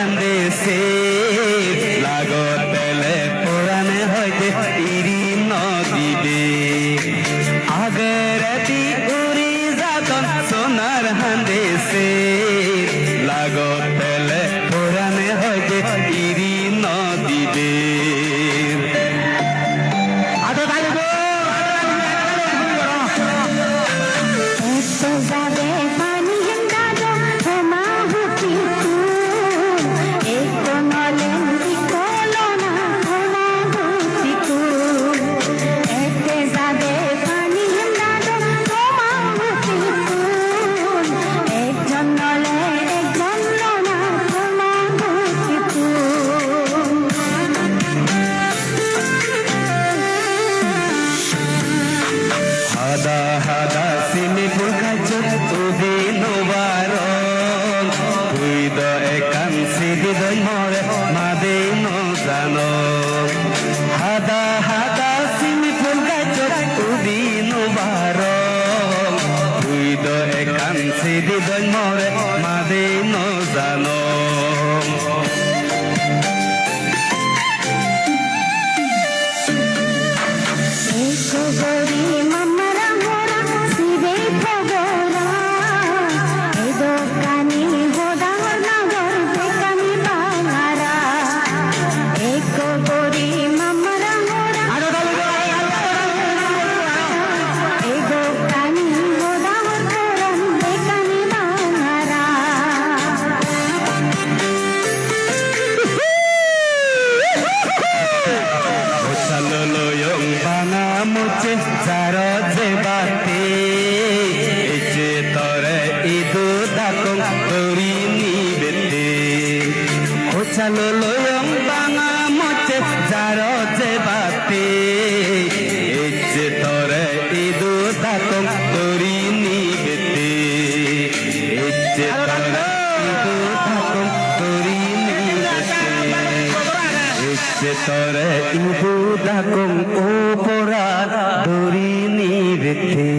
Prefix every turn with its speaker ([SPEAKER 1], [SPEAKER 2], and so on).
[SPEAKER 1] হান্দেছে লাগতেলে পুরাণে হইতে ইরি নদীবে আগের উড়ি যাতন সোনার হান্দেছে লাগতেলে পুরাণে হইতে ইরি নদীবে হাদা হাদা সিমি ফুল খাইছ তুদি নোবারন তুই দ একান সিদি দই মরে মাদে ন জানো হাদা হাদা সিমি ফুল খাইছ তুদি নোবারন তুই দ একান সিদি দই মরে মাদে ন জানো মুচে যার যে বাতে যে তরে ইদু দাকং করি নিবেতে ও চালো লয়ং বাঙা মুচে যার যে বাতে যে তরে ইদু দাকং করি নিবেতে যে তরে ইদু দাকং করি নিবেতে যে তরে ইদু দাকং ও পোরা দরি নিবেতে।